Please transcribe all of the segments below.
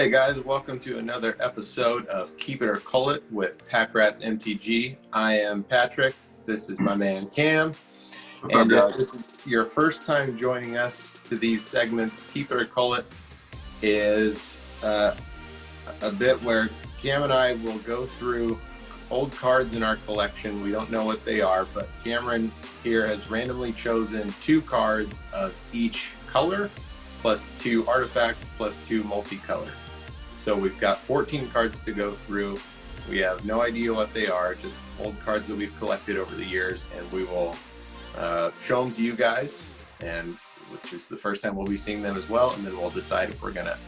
Hey guys, welcome to another episode of Keep It or Cull It with Pack Rats MTG. I am Patrick. This is my man Cam. What's And up, if guys? this is your first time joining us to these segments, Keep It or Cull It is a bit where Cam and I will go through old cards in our collection. We don't know what they are, but Cameron here has randomly chosen 2 cards of each color, plus 2 artifacts, plus 2 multicolor. So we've got 14 cards to go through. We have no idea what they are, just old cards that we've collected over the years, and we will show them to you guys, and which is the first time we'll be seeing them as well, and then we'll decide if we're gonna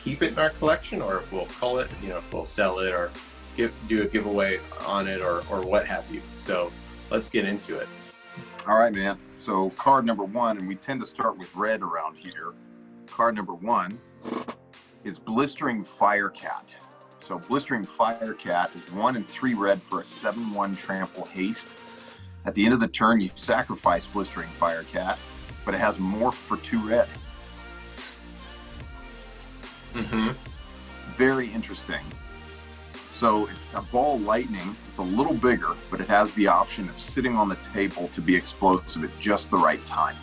keep it in our collection or if we'll cull it, if we'll sell it or do a giveaway on it or what have you. So let's get into it. All right, man. So card number 1, and we tend to start with red around here. Card number 1 is Blistering Firecat. So Blistering Firecat is 1 and 3 red for a 7/1 trample haste. At the end of the turn, you sacrifice Blistering Firecat, but it has morph for 2 red. Very interesting. So it's a ball lightning. It's a little bigger, but it has the option of sitting on the table to be explosive at just the right time.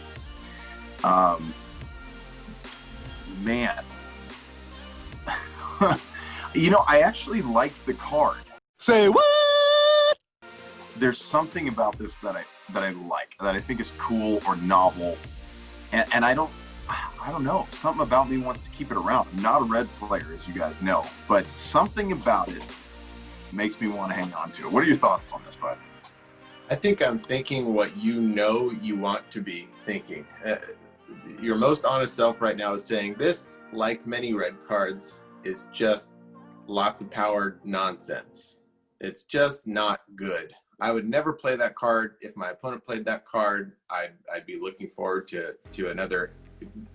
Man. I actually like the card. Say what? There's something about this that I like, that I think is cool or novel, and I don't know. Something about me wants to keep it around. I'm not a red player, as you guys know, but something about it makes me want to hang on to it. What are your thoughts on this, bud? I think I'm thinking what you want to be thinking. Your most honest self right now is saying this, like many red cards, is just lots of power nonsense. It's just not good. I would never play that card. If my opponent played that card, I'd be looking forward to another,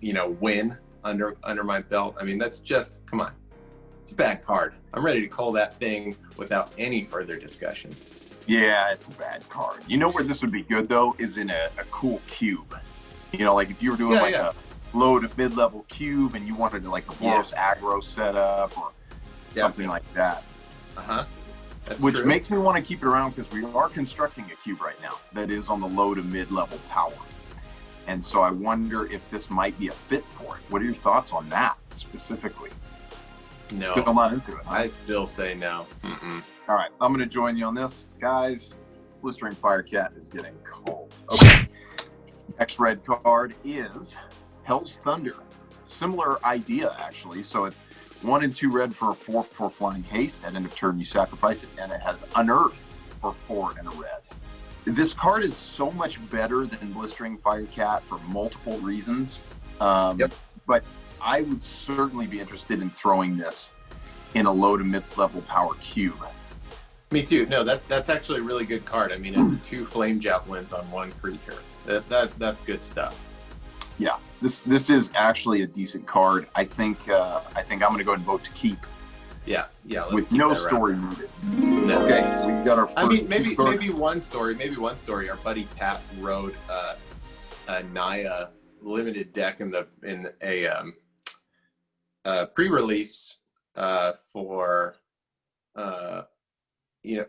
win under my belt. I mean, that's just, come on. It's a bad card. I'm ready to call that thing without any further discussion. Yeah, it's a bad card. You know where this would be good, though, is in a cool cube. Like if you were doing a low to mid-level cube and you wanted to like a Boros aggro setup or something like that. Which true. Makes me want to keep it around because we are constructing a cube right now that is on the low to mid-level power. And so I wonder if this might be a fit for it. What are your thoughts on that specifically? No. Still not into it. Huh? I still say no. All right, I'm going to join you on this. Guys, Blistering Firecat is getting cold. Okay. Next red card is Hell's Thunder. Similar idea, actually. So it's 1 and 2 red for a 4/4 flying haste. At end of turn, you sacrifice it, and it has Unearth for 4 and a red. This card is so much better than Blistering Firecat for multiple reasons. But I would certainly be interested in throwing this in a low to mid-level power cube. Me too. No, that's actually a really good card. I mean, it's 2 flame javelins on 1 creature. That's good stuff. Yeah, this is actually a decent card. I think I'm going to go ahead and vote to keep. Yeah. Let's with keep no that story around. needed. No. Okay, we got our first. I mean, maybe one story. Maybe one story. Our buddy Pat wrote a Naya limited deck in a pre-release for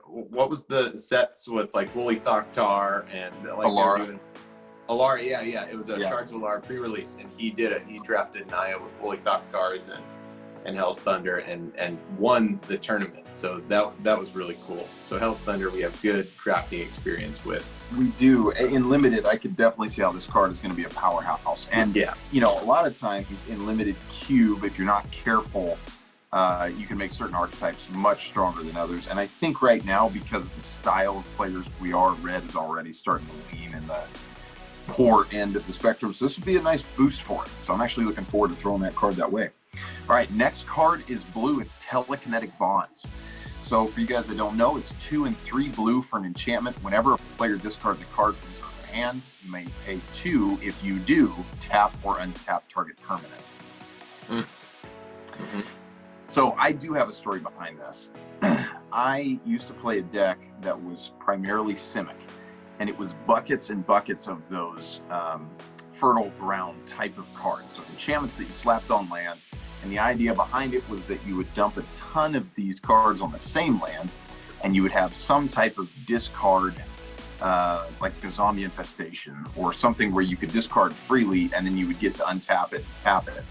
what was the sets with like Woolly Thoktar and like Alara. Alara, yeah. It was a Shards of Alara pre-release, and he did it. He drafted Naya with Woolly Thoktars and Hell's Thunder and won the tournament. So that was really cool. So Hell's Thunder, we have good drafting experience with. We do. In limited, I could definitely see how this card is going to be a powerhouse. And a lot of times in limited cube, if you're not careful, you can make certain archetypes much stronger than others. And I think right now, because of the style of players we are, red is already starting to lean in the poor end of the spectrum. So this would be a nice boost for it. So I'm actually looking forward to throwing that card that way. All right, next card is blue. It's Telekinetic Bonds. So for you guys that don't know, it's 2 and 3 blue for an enchantment. Whenever a player discards a card from their hand, you may pay 2. If you do, tap or untap target permanent. So I do have a story behind this. I used to play a deck that was primarily Simic, and it was buckets and buckets of those fertile ground type of cards. So enchantments that you slapped on lands, And the idea behind it was that you would dump a ton of these cards on the same land, and you would have some type of discard, like a zombie infestation or something where you could discard freely, and then you would get to untap it to tap it.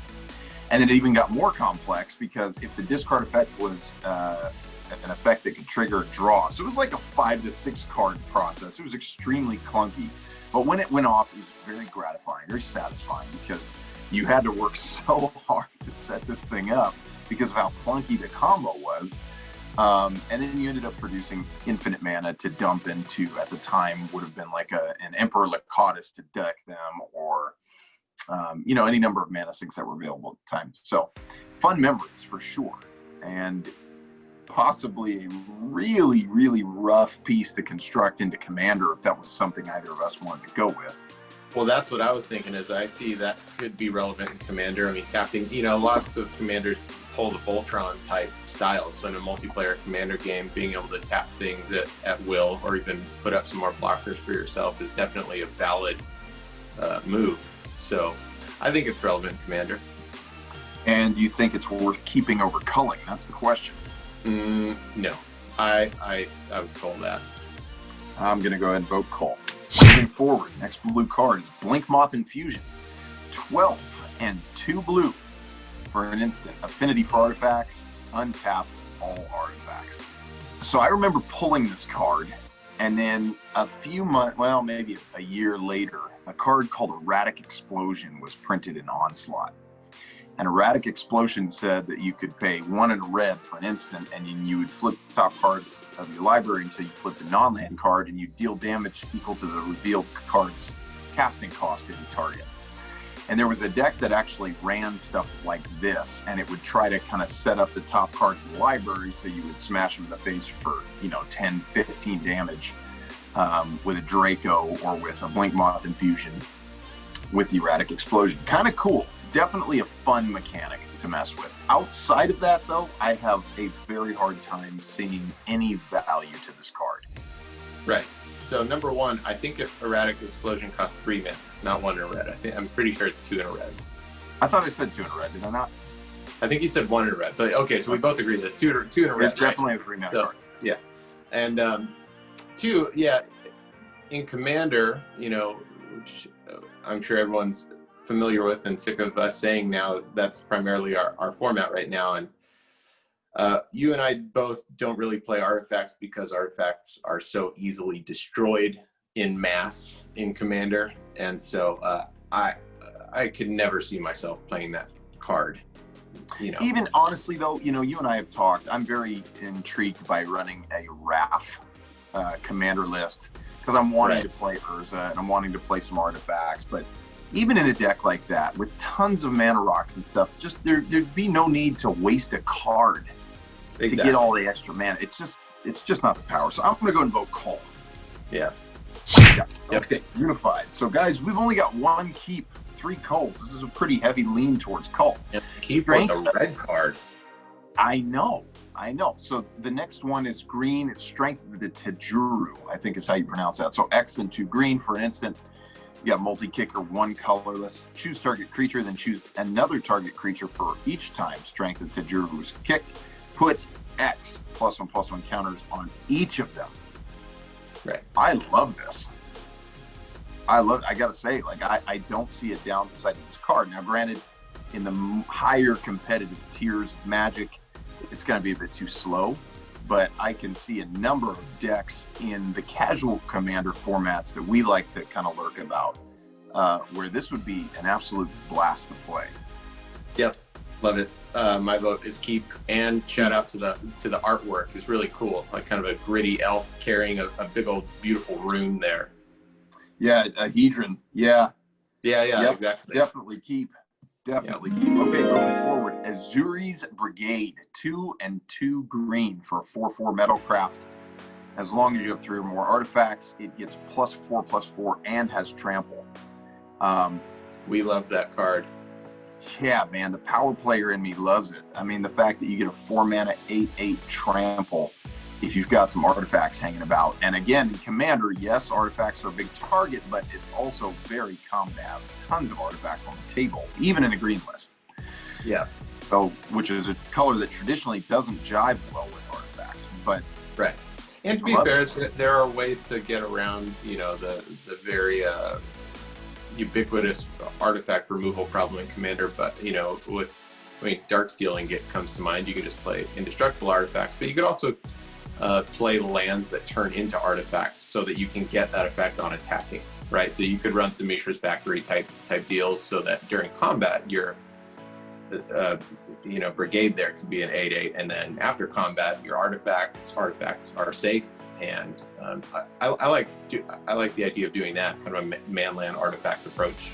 And then it even got more complex, because if the discard effect was an effect that could trigger a draw, so it was like a 5 to 6 card process. It was extremely clunky, but when it went off, it was very gratifying, very satisfying, because you had to work so hard to set this thing up because of how clunky the combo was. And then you ended up producing infinite mana to dump into, at the time, would have been like an Emperor Lacatus to deck them, or any number of mana sinks that were available at the time. So fun memories for sure. And possibly a really, really rough piece to construct into Commander if that was something either of us wanted to go with. Well, that's what I was thinking, is I see that could be relevant in Commander. I mean, tapping, lots of Commanders pull the Voltron type style. So in a multiplayer Commander game, being able to tap things at will, or even put up some more blockers for yourself, is definitely a valid move. So I think it's relevant in Commander. And you think it's worth keeping over culling? That's the question. No, I would call that. I'm going to go ahead and vote Cull. Moving forward, next blue card is Blinkmoth Infusion. 12 and 2 blue for an instant. Affinity for artifacts, untap all artifacts. So I remember pulling this card, and then a few months, well, maybe a year later, a card called Erratic Explosion was printed in Onslaught. And Erratic Explosion said that you could pay 1 and a red for an instant, and you would flip the top cards of your library until you flip the non-land card, and you deal damage equal to the revealed card's casting cost to the target. And there was a deck that actually ran stuff like this, and it would try to kind of set up the top cards of the library so you would smash them in the face for 10, 15 damage with a Draco or with a Blinkmoth Infusion with the Erratic Explosion. Kind of cool. Definitely a fun mechanic to mess with. Outside of that, though, I have a very hard time seeing any value to this card. Right. So number one, I think if Erratic Explosion costs 3 mana, not 1 in a red. I'm pretty sure it's 2 in a red. I thought I said 2 in a red, did I not? I think you said 1 in a red, but okay, so we both agree that 2 in a red. It's definitely a 3 mana card. Yeah. And 2, yeah, in Commander, which I'm sure everyone's familiar with and sick of us saying now, that's primarily our format right now. And you and I both don't really play artifacts because artifacts are so easily destroyed in mass in Commander. And so I could never see myself playing that card. Even honestly though, you and I have talked, I'm very intrigued by running a RAF Commander list, because I'm wanting to play Urza and I'm wanting to play some artifacts. But even in a deck like that with tons of mana rocks and stuff, just there'd be no need to waste a card to get all the extra mana. It's just not the power. So I'm going to go and vote Cull. Yeah. Okay, unified. So guys, we've only got 1 keep, 3 culls. This is a pretty heavy lean towards Cull. Keep was a red card. I know. So the next one is green. It's Strength of the Tajuru, I think is how you pronounce that. So X and 2 green for an instant. You got multi-kicker, 1 colorless. Choose target creature, then choose another target creature for each time Strength of Tajuru is kicked. Put X +1/+1 counters on each of them. Right. I love this. I gotta say, I don't see a downside to this card. Now, granted, in the higher competitive tiers of Magic, it's going to be a bit too slow, but I can see a number of decks in the casual Commander formats that we like to kind of lurk about, where this would be an absolute blast to play. Yep, love it. My vote is keep, and shout out to the artwork. It's really cool, like kind of a gritty elf carrying a big old beautiful rune there. Yeah, a Hedron. Yeah, yep, exactly. Definitely keep. Definitely keep. Okay, going forward, Azuri's Brigade, 2 and 2 green for a 4/4 Metalcraft. As long as you have 3 or more artifacts, it gets +4/+4 and has trample. We love that card. Yeah, man, the power player in me loves it. I mean, the fact that you get a 4 mana 8/8 trample if you've got some artifacts hanging about. And again, in Commander, yes, artifacts are a big target, but it's also very common to have tons of artifacts on the table, even in a green list. Yeah. So, which is a color that traditionally doesn't jive well with artifacts, but right. And to be fair, there are ways to get around, the very ubiquitous artifact removal problem in Commander. But Dark Stealing comes to mind. You can just play indestructible artifacts, but you could also play lands that turn into artifacts so that you can get that effect on attacking, right? So you could run some Mishra's Factory type deals so that during combat your brigade there could be an 8/8, and then after combat your artifacts are safe. And I like the idea of doing that kind of a manland artifact approach.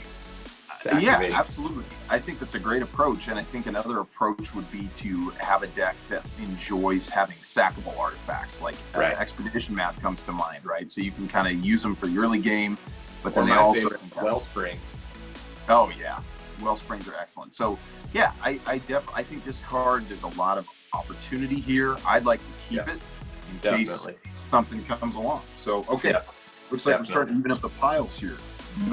Yeah, absolutely. I think that's a great approach, and I think another approach would be to have a deck that enjoys having sackable artifacts, like Expedition Map comes to mind, right? So you can kind of use them for the early game, but then they also Wellsprings. Oh yeah, Wellsprings are excellent. So yeah, I think this card, there's a lot of opportunity here. I'd like to keep it in case something comes along. So okay, looks like we're starting to even up the piles here.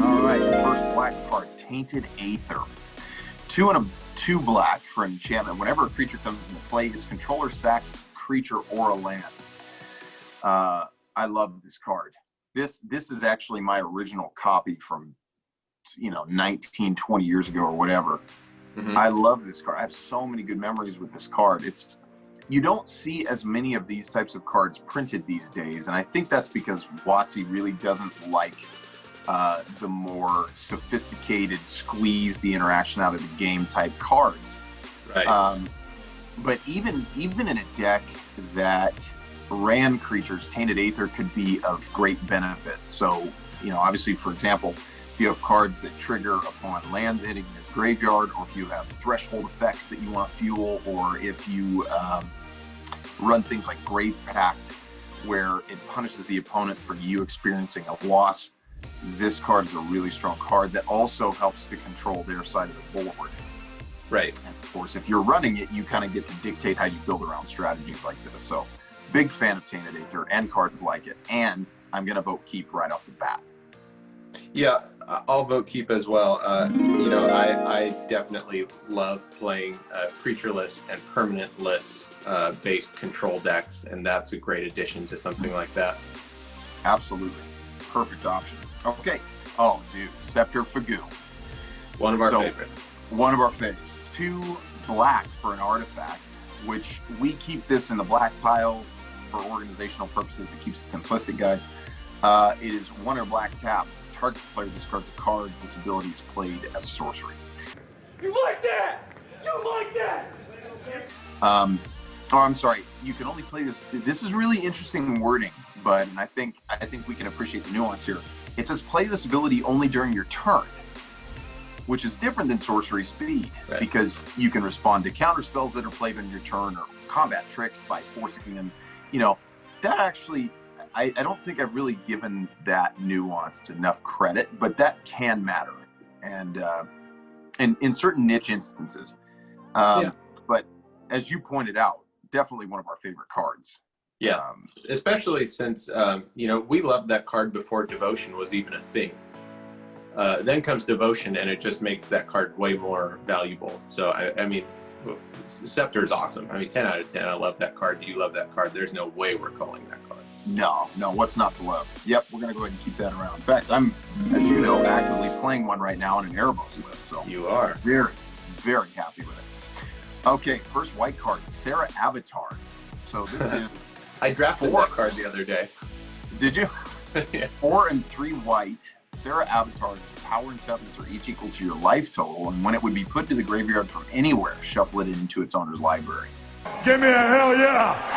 All right, first black card, Tainted Aether. 2 and a 2 black for an enchantment. Whenever a creature comes into play, its controller sacks a creature or a land. I love this card. This is actually my original copy from 19, 20 years ago or whatever. Mm-hmm. I love this card. I have so many good memories with this card. You don't see as many of these types of cards printed these days, and I think that's because WotC really doesn't like the more sophisticated, squeeze the interaction out of the game type cards. Right. But even in a deck that ran creatures, Tainted Aether could be of great benefit. So, obviously, for example, if you have cards that trigger upon lands hitting your graveyard, or if you have threshold effects that you want fuel, or if you run things like Grave Pact, where it punishes the opponent for you experiencing a loss, this card is a really strong card that also helps to control their side of the board. Right. And of course, if you're running it, you kind of get to dictate how you build around strategies like this. So, big fan of Tainted Aether and cards like it. And I'm going to vote keep right off the bat. Yeah, I'll vote keep as well. I definitely love playing creatureless and permanentless based control decks, and that's a great addition to something like that. Absolutely. Perfect option. Okay. Oh, dude. Scepter Fagoo. One of our favorites. One of our favorites. 2 black for an artifact, which we keep this in the black pile for organizational purposes. It keeps it simplistic, guys. It is 1 or black tap. Target player discards a card. This ability is played as a sorcery. You like that? You like that? I'm sorry. You can only play this. This is really interesting wording, but I think we can appreciate the nuance here. It says play this ability only during your turn, which is different than sorcery speed, because you can respond to counter spells that are played on your turn, or combat tricks by forcing them. That actually, I don't think I've really given that nuance enough credit, but that can matter, and in certain niche instances. But as you pointed out, definitely one of our favorite cards. Yeah, especially since, we loved that card before Devotion was even a thing. Then comes Devotion, and it just makes that card way more valuable. So, Scepter is awesome. 10 out of 10. I love that card. You love that card. There's no way we're calling that card. No, what's not to love? Yep, we're going to go ahead and keep that around. In fact, I'm, as you know, actively playing one right now on an Erebos list. So you are. Very, very happy with it. Okay, first white card, Sarah Avatar. So this is... I drafted that card the other day. Did you? Yeah. 4 and 3 white. Sarah Avatar's power and toughness are each equal to your life total, and when it would be put to the graveyard from anywhere, shuffle it into its owner's library. Give me a hell yeah!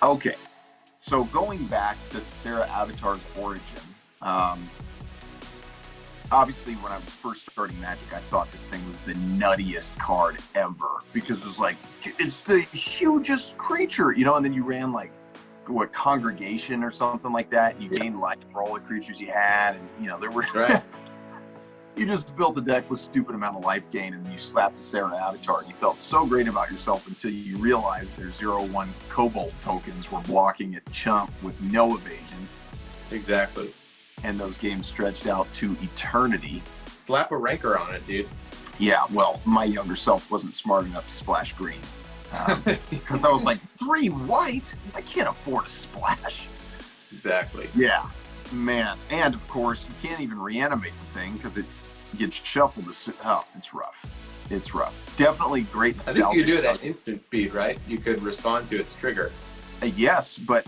Okay, so going back to Sarah Avatar's origin, obviously when I was first starting Magic, I thought this thing was the nuttiest card ever, because it was like, it's the hugest creature, and then you ran like, Congregation or something like that. You gained life for all the creatures you had, and there were you just built a deck with stupid amount of life gain, and you slapped a Sarah Avatar, and you felt so great about yourself until you realized their 0/1 Kobold tokens were blocking at chump with no evasion. Exactly. And those games stretched out to eternity. Slap a Rancor on it, dude. Yeah, well, my younger self wasn't smart enough to splash green. Because I was like, 3 white? I can't afford a splash. Exactly. Yeah, man. And of course, you can't even reanimate the thing because it gets shuffled. Oh, it's rough. It's rough. Definitely great I think you could do it at instant speed, right? You could respond to its trigger. Yes, but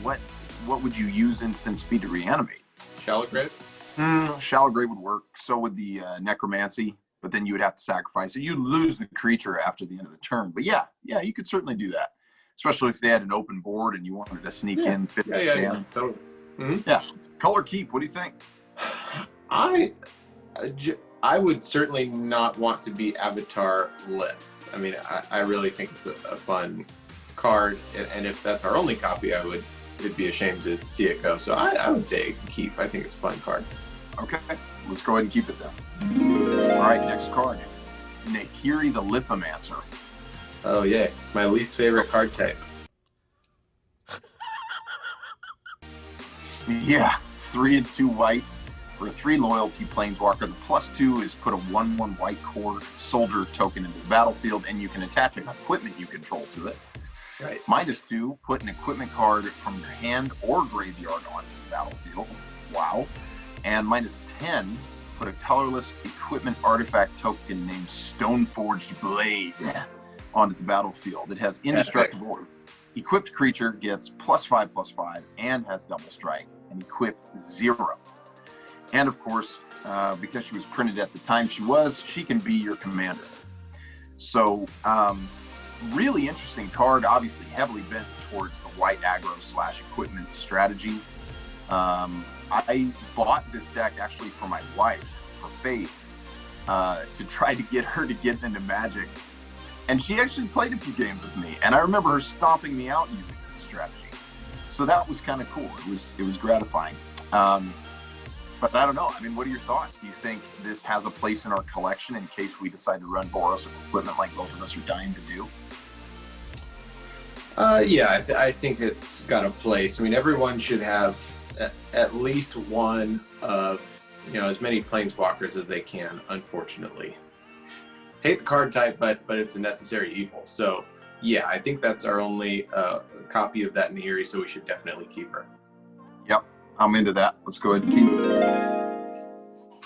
what would you use instant speed to reanimate? Shallow grave? Shallow grave would work. So would the necromancy, but then you would have to sacrifice it. You'd lose the creature after the end of the turn. But yeah, you could certainly do that. Especially if they had an open board and you wanted to sneak in. Yeah, totally. Mm-hmm. Yeah, Cull or keep. What do you think? I would certainly not want to be avatar-less. I mean, I really think it's a fun card, and if that's our only copy, it'd be a shame to see it go. So I would say keep. I think it's a fun card. Okay, let's go ahead and keep it then. All right, next card. Nahiri the Lithomancer. Oh yeah, my least favorite card type. Yeah, 3 and 2 white for a 3 loyalty planeswalker. The +2 is put a 1/1 white core soldier token into the battlefield, and you can attach an equipment you control to it. Right. -2, put an equipment card from your hand or graveyard onto the battlefield. Wow. And -10, put a colorless equipment artifact token named Stoneforged Blade onto the battlefield. It has indestructible. Equipped creature gets +5/+5 and has double strike, and equip 0. And of course, because she was printed at the time she can be your commander. So, really interesting card, obviously heavily bent towards the white aggro/equipment strategy. I bought this deck actually for my wife, for Faith, to try to get her to get into Magic. And she actually played a few games with me, and I remember her stomping me out using this strategy. So that was kind of cool. It was gratifying. But I don't know. I mean, what are your thoughts? Do you think this has a place in our collection in case we decide to run Boros with equipment like both of us are dying to do? Yeah, I think it's got a place. I mean, everyone should have at least one of, as many planeswalkers as they can, unfortunately. Hate the card type, but it's a necessary evil. So, yeah, I think that's our only copy of that Nahiri, so we should definitely keep her. Yep, I'm into that. Let's go ahead and keep it.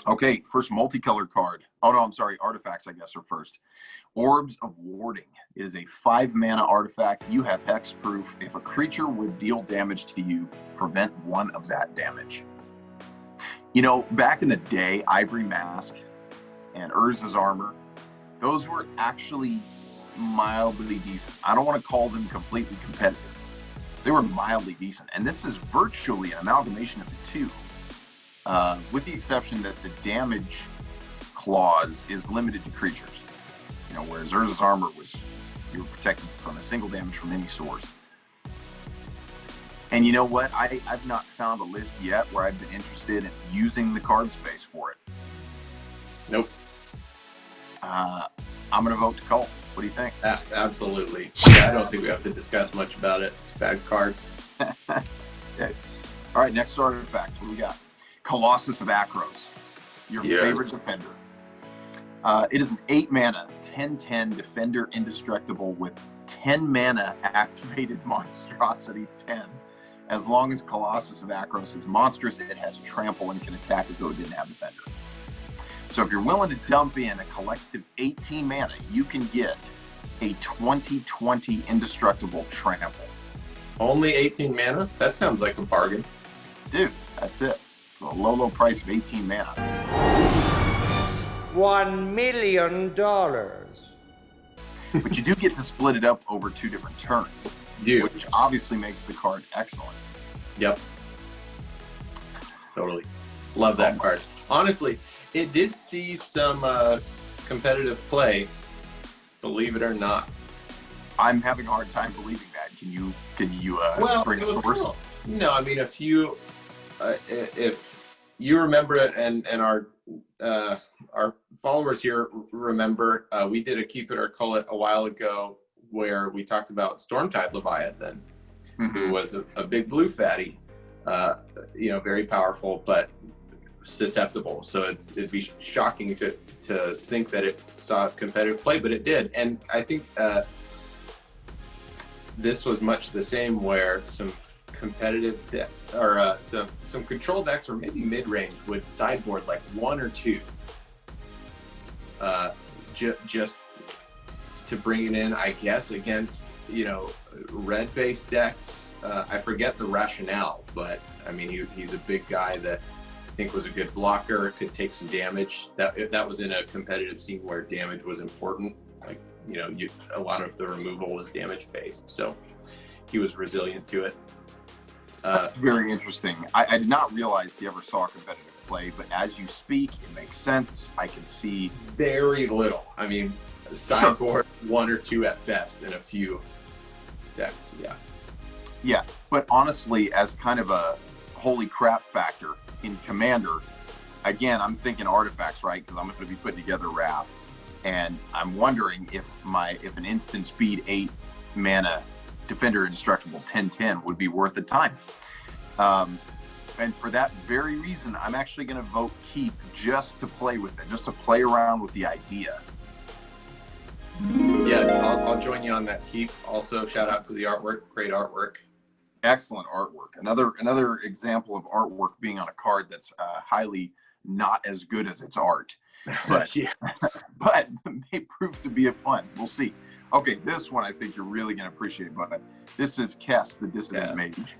Okay, first multicolored card. Oh, no, I'm sorry. Artifacts, I guess, are first. Orbs of Warding. It is a 5-mana artifact. You have hexproof. If a creature would deal damage to you, prevent 1 of that damage. Back in the day, Ivory Mask and Urza's Armor, those were actually mildly decent. I don't want to call them completely competitive. They were mildly decent. And this is virtually an amalgamation of the two, with the exception that the damage clause is limited to creatures. Whereas Urza's Armor you were protected from a single damage from any source. And you know what? I've not found a list yet where I've been interested in using the card space for it. Nope. I'm going to vote to Cull. What do you think? Absolutely. Yeah, I don't think we have to discuss much about it. It's a bad card. Okay. All right, next artifact. What do we got? Colossus of Akros. Your favorite defender. It is an 8-mana, 10/10 defender indestructible with 10 mana activated monstrosity 10. As long as Colossus of Akros is monstrous, it has trample and can attack as though it didn't have defender. So if you're willing to dump in a collective 18 mana, you can get a 20/20 indestructible trample. Only 18 mana? That sounds like a bargain. Dude, that's it. For a low price of 18 mana. $1 million. But you do get to split it up over 2 different turns. Dude. Which obviously makes the card excellent. Yep. Totally. Love that card. Honestly, it did see some competitive play, believe it or not. I'm having a hard time believing that. Can you bring it forward? Cool. No, I mean, if you remember it, and our followers here remember, we did a Keep It or Cull It a while ago where we talked about Stormtide Leviathan, who was a big blue fatty, very powerful, but susceptible. So it'd be shocking to think that it saw competitive play, but it did. And I think this was much the same, where some competitive some control decks, or maybe mid-range, would sideboard like one or two just to bring it in, I guess, against, you know, red-based decks. I forget the rationale, but I mean, he's a big guy that I think was a good blocker, could take some damage. That was in a competitive scene where damage was important. Like, you know, a lot of the removal was damage-based, so he was resilient to it. That's very interesting. I did not realize he ever saw competitive play, but as you speak, it makes sense. I can see very little. I mean, sideboard one or two at best in a few decks. Yeah, but honestly, as kind of a holy crap factor in Commander, again, I'm thinking artifacts, right? Because I'm going to be putting together Wrath, and I'm wondering if an instant speed 8 mana Defender Indestructible 10/10 would be worth the time. And for that very reason, I'm actually going to vote keep, just to play with it, just to play around with the idea. Yeah, I'll join you on that keep. Also, shout out to the artwork. Great artwork. Excellent artwork. Another example of artwork being on a card that's highly not as good as its art, but but may prove to be a fun. We'll see. Okay, this one I think you're really going to appreciate, but this is Kess, the Dissident Mage.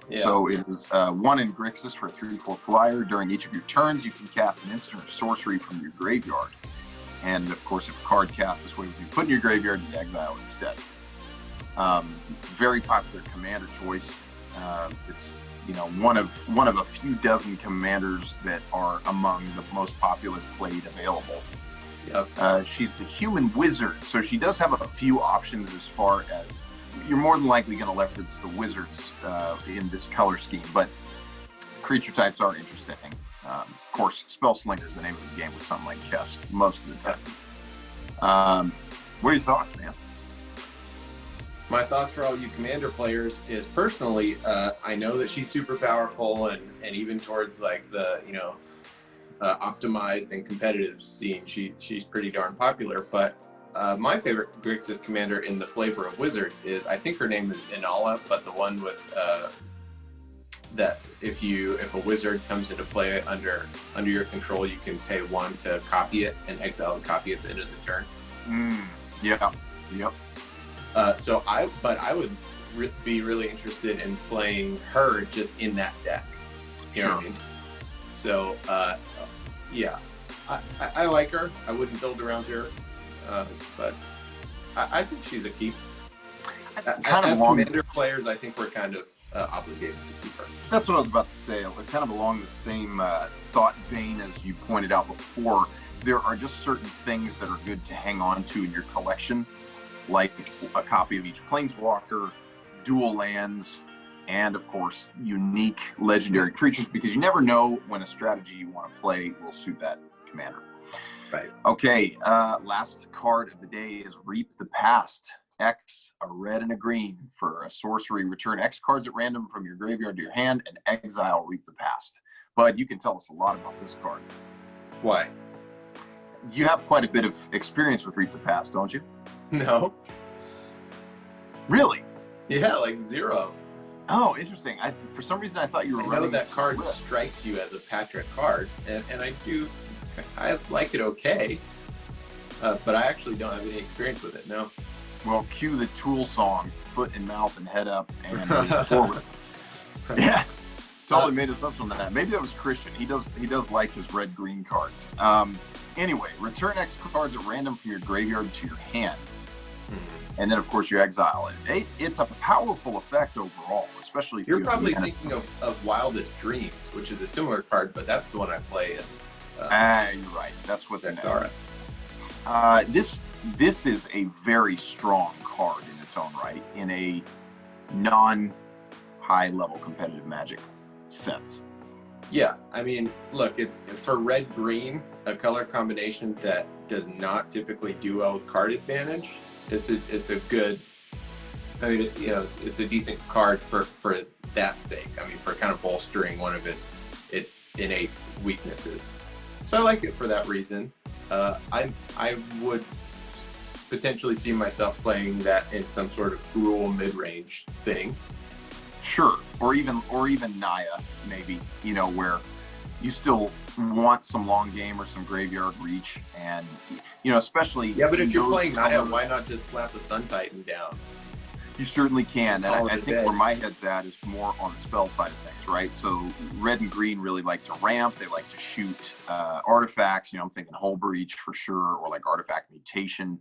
Yeah. So it is 1 in Grixis for a 3/4 flyer. During each of your turns, you can cast an instant or sorcery from your graveyard. And of course, if a card cast this way would be put in your graveyard, you exile it instead. Very popular commander choice. It's, you know, one of a few dozen commanders that are among the most popular played available. Yep. She's the human wizard, so she does have a few options as far as you're more than likely going to leverage the wizards in this color scheme, but creature types are interesting. Of course, Spell Slinger is the name of the game with something like Kess most of the time. What are your thoughts, man? My thoughts for all you Commander players is, personally, I know that she's super powerful, and even towards like the, you know, optimized and competitive scene, she's pretty darn popular. But my favorite Grixis commander in the flavor of wizards is, I think her name is Inala, but the one with that if a wizard comes into play under your control, you can pay 1 to copy it and exile a copy at the end of the turn. Yep. So I would be really interested in playing her just in that deck. You know what I mean? So yeah, I like her. I wouldn't build around her, but I think she's a keep. As Commander players, I think we're kind of obligated to keep her. That's what I was about to say. Kind of along the same thought vein as you pointed out before, there are just certain things that are good to hang on to in your collection, like a copy of each Planeswalker, dual lands, and of course, unique legendary creatures, because you never know when a strategy you want to play will suit that commander. Right. Okay, last card of the day is Reap the Past. X, a red and a green for a sorcery. Return X cards at random from your graveyard to your hand and exile Reap the Past. Bud, you can tell us a lot about this card. Why? You have quite a bit of experience with Reap the Past, don't you? No. Really? Yeah, like 0. Oh, interesting. For some reason, I thought you were running. I know that card strikes you as a Patrick card, and I like it okay, but I actually don't have any experience with it, no. Well, cue the Tool song, foot in mouth and head up and forward. Yeah, totally made assumption on that. Maybe that was Christian. He does like his red-green cards. Anyway, return X cards at random from your graveyard to your hand. And then, of course, you exile it. It's a powerful effect overall, especially if you're probably thinking of Wildest Dreams, which is a similar card, but that's the one I play in. You're right. That's what's in it. This is a very strong card in its own right, in a non-high-level competitive Magic sense. Yeah, I mean, look, it's for red-green, a color combination that does not typically do well with card advantage. It's a good, I mean, you know, it's a decent card for that sake. I mean, for kind of bolstering one of its innate weaknesses. So I like it for that reason. I would potentially see myself playing that in some sort of Gruul mid-range thing. Sure, or even Naya, maybe, you know, where you still want some long game or some graveyard reach, and you know, especially but if you're playing Naya, why not just slap the Sun Titan down? You certainly can, and I think dead. where my head's at is more on the spell side of things, right? So red and green really like to ramp, they like to shoot artifacts. You know, I'm thinking Hull Breach for sure, or like Artifact Mutation.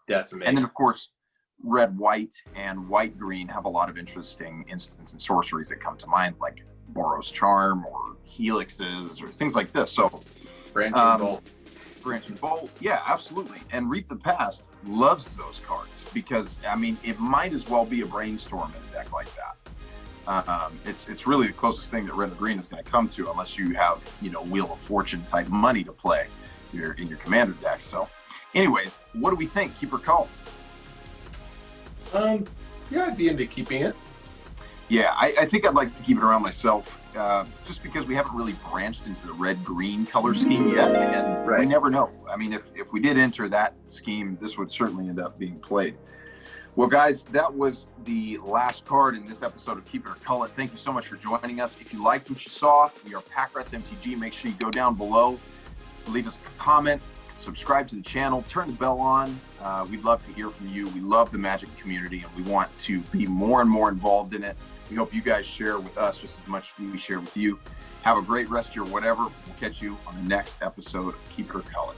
Decimate. And then of course, red white and white green have a lot of interesting instants and sorceries that come to mind, like Boros Charm or Helixes or things like this. So Branching Bolt. Branching Bolt, yeah, absolutely. And Reap the Past loves those cards because, I mean, it might as well be a Brainstorm in a deck like that. It's really the closest thing that red or green is going to come to, unless you have, you know, Wheel of Fortune type money to play in your commander deck. So anyways, what do we think? Keep or Cull? Yeah, I'd be into keeping it. Yeah, I think I'd like to keep it around myself, just because we haven't really branched into the red-green color scheme yet, and we never know. I mean, if we did enter that scheme, this would certainly end up being played. Well, guys, that was the last card in this episode of Keep It or Cull It. Thank you so much for joining us. If you liked what you saw, we are Pack Rats MTG. Make sure you go down below, leave us a comment, subscribe to the channel, turn the bell on. We'd love to hear from you. We love the Magic community, and we want to be more and more involved in it. We hope you guys share with us just as much as we share with you. Have a great rest of your whatever. We'll catch you on the next episode of Keep It or Cull It.